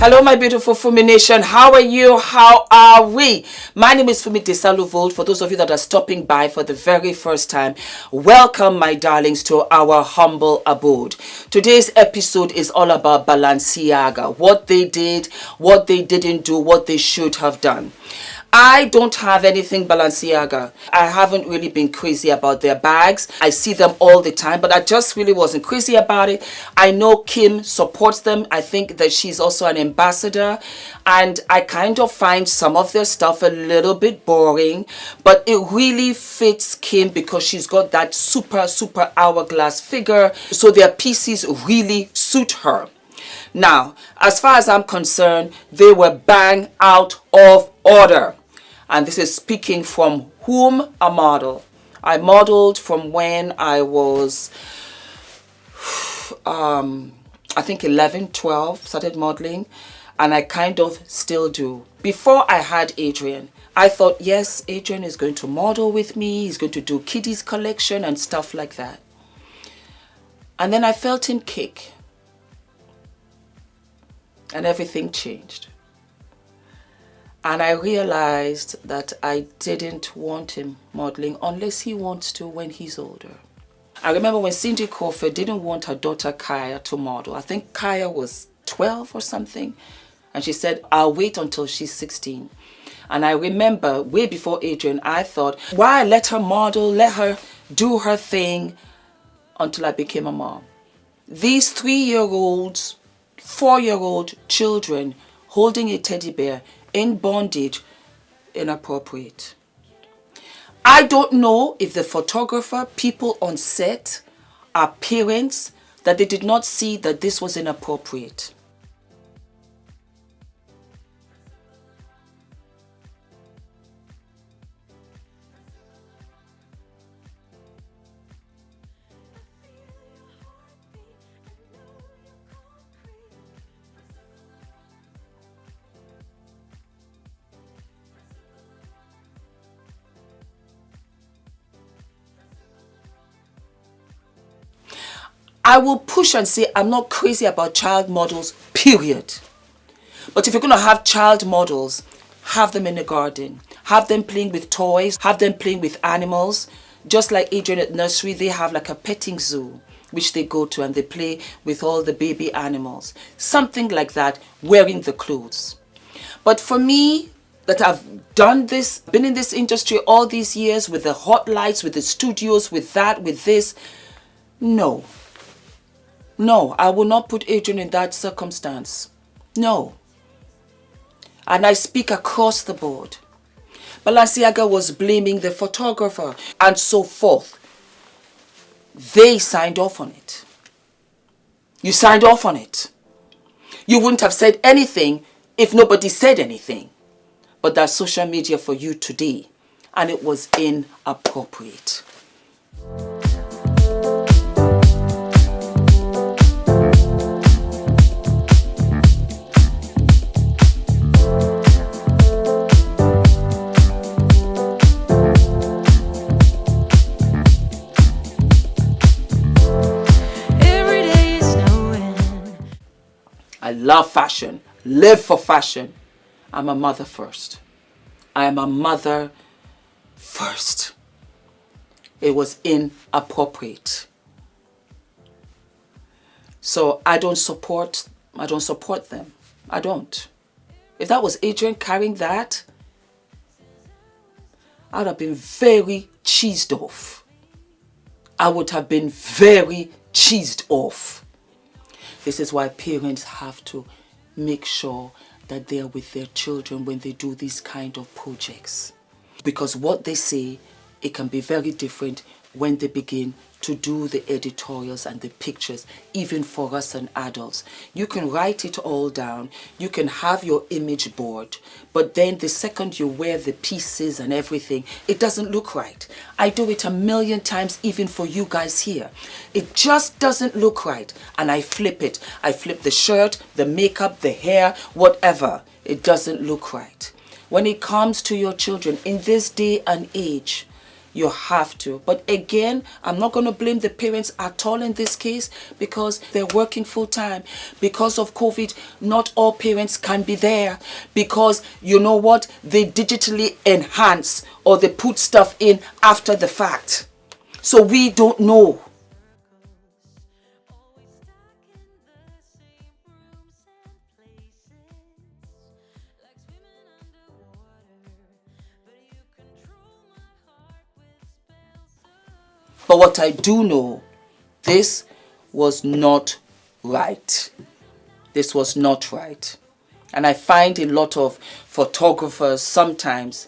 Hello, my beautiful Fumi Nation. How are you? How are we? My name is Fumidesaluvold. For those of you that are stopping by for the very first time, welcome, my darlings, to our humble abode. Today's episode is all about Balenciaga. What they did, what they didn't do, what they should have done. I don't have anything Balenciaga. I haven't really been crazy about their bags. I see them all the time, but I just really wasn't crazy about it. I know Kim supports them. I think that she's also an ambassador, and I kind of find some of their stuff a little bit boring, but it really fits Kim because she's got that super hourglass figure, so their pieces really suit her. Now, as far as I'm concerned, they were bang out of order. And this is speaking from whom I model. I modeled from when I was, I think 11, 12, started modeling. And I kind of still do. Before I had Adrian, I thought, yes, Adrian is going to model with me. He's going to do kiddies collection and stuff like that. And then I felt him kick. And everything changed. And I realized that I didn't want him modeling unless he wants to when he's older. I remember when Cindy Crawford didn't want her daughter Kaya to model. I think Kaya was 12 or something. And she said, I'll wait until she's 16. And I remember way before Adrian, I thought, why let her model, let her do her thing until I became a mom. These 3-year-olds, 4-year-old children holding a teddy bear in bondage, inappropriate. I don't know if the photographer, people on set, are parents that they did not see that this was inappropriate. I will push and say I'm not crazy about child models, period. But if you're going to have child models, have them in the garden. Have them playing with toys. Have them playing with animals. Just like Adrian at nursery, they have like a petting zoo, which they go to and they play with all the baby animals. Something like that, wearing the clothes. But for me, that I've done this, been in this industry all these years with the hot lights, with the studios, with that, with this, no. No, I will not put Adrian in that circumstance. No. And I speak across the board. Balenciaga was blaming the photographer and so forth. They signed off on it. You signed off on it. You wouldn't have said anything if nobody said anything. But that's social media for you today. And it was inappropriate. I love fashion, live for fashion. I'm a mother first. I am a mother first. It was inappropriate. So I don't support them. I don't. If that was Adrian carrying that, I would have been very cheesed off. I would have been very cheesed off. This is why parents have to make sure that they are with their children when they do these kind of projects. Because what they say, it can be very different when they begin to do the editorials and the pictures, even for us and adults. You can write it all down, you can have your image board, but then the second you wear the pieces and everything, it doesn't look right. I do it 1,000,000 times even for you guys here. It just doesn't look right, and I flip it. I flip the shirt, the makeup, the hair, whatever. It doesn't look right. When it comes to your children, in this day and age, You have to. But again, I'm not going to blame the parents at all in this case because they're working full time. Because of COVID, not all parents can be there because you know what? They digitally enhance or they put stuff in after the fact. So we don't know. But what I do know, this was not right. This was not right. And I find a lot of photographers sometimes,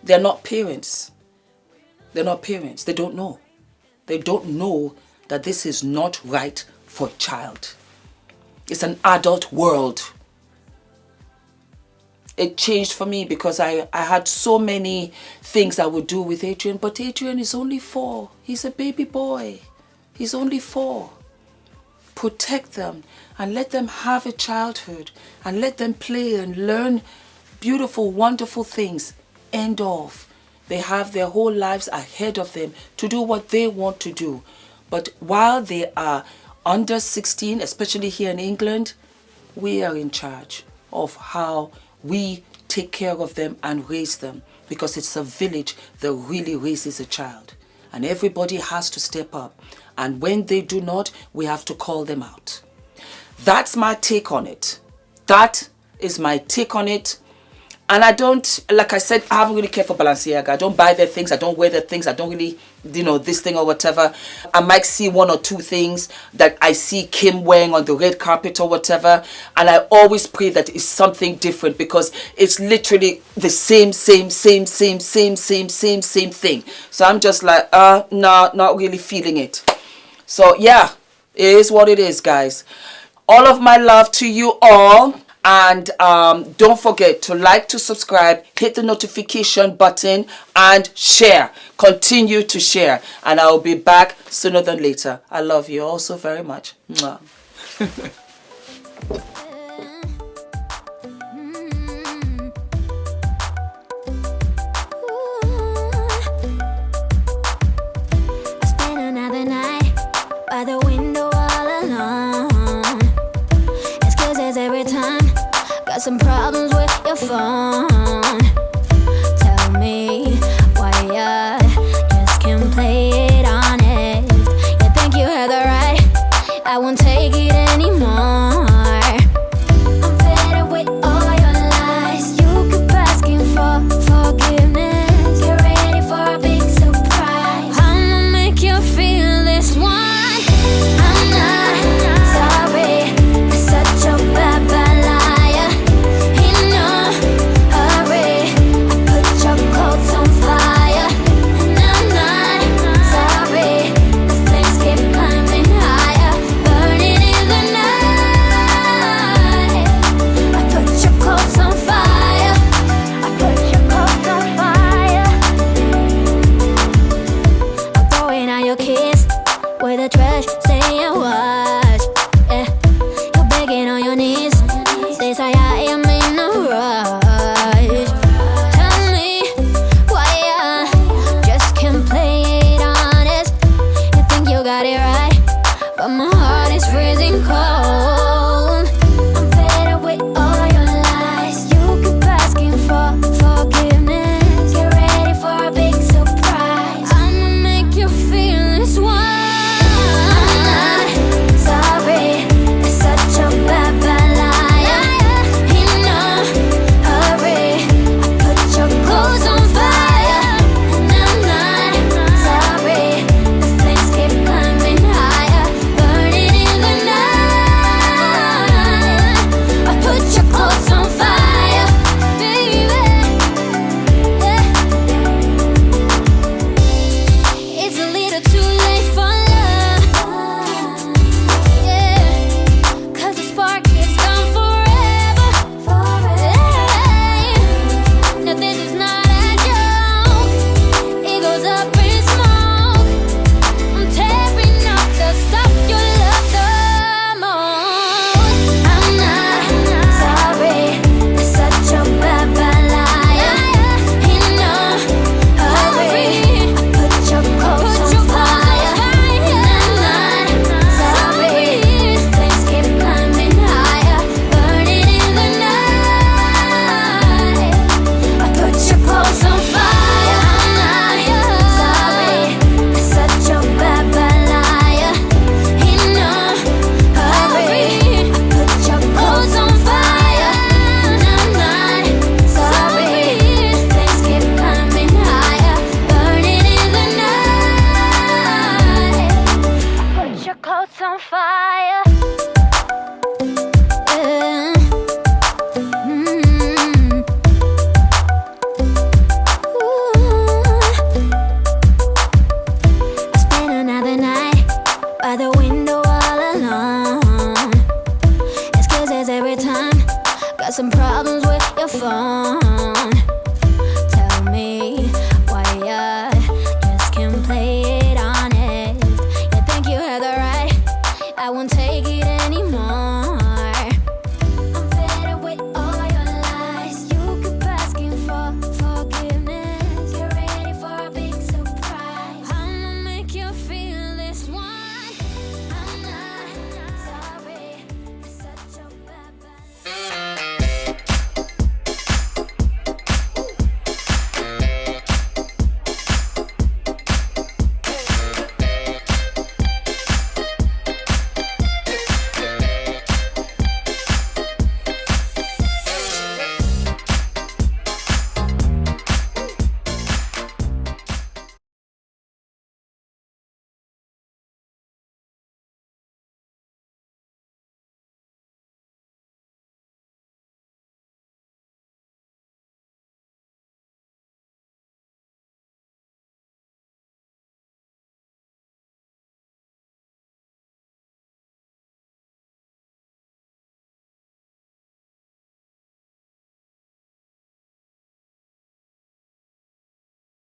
they're not parents. They're not parents. They don't know. They don't know that this is not right for a child. It's an adult world. It changed for me because I had so many things I would do with Adrian, but Adrian is only 4. He's a baby boy. He's only 4. Protect them and let them have a childhood and let them play and learn beautiful, wonderful things. End of. They have their whole lives ahead of them to do what they want to do. But while they are under 16, especially here in England, we are in charge of how we take care of them and raise them, because it's a village that really raises a child. And everybody has to step up. And when they do not, we have to call them out. That's my take on it. That is my take on it. And I don't, like I said, I haven't really cared for Balenciaga. I don't buy their things. I don't wear their things. I don't really, this thing or whatever. I might see 1 or 2 things that I see Kim wearing on the red carpet or whatever. And I always pray that it's something different because it's literally the same thing. So I'm just like, no, not really feeling it. So yeah, it is what it is, guys. All of my love to you all. And don't forget to like, to subscribe, hit the notification button and share. Continue to share. And I will be back sooner than later. I love you all so very much. Mwah. I spent another night by the window all alone. Excuses every time. Got some problems with your phone. Tell me why you just can't play it honest. You think you have the right, I won't take it anymore. I'm fed up with all your lies. You keep asking for forgiveness. Get ready for a big surprise. I'ma make you feel this one. I'm not sorry, you're such a bad liar. Burning in the night. on fire. Yeah. I spent another night by the window all alone. Excuses every time. Got some problems with your phone. Tell me why you just can't play it honest. You think you have the right? I won't take it anymore.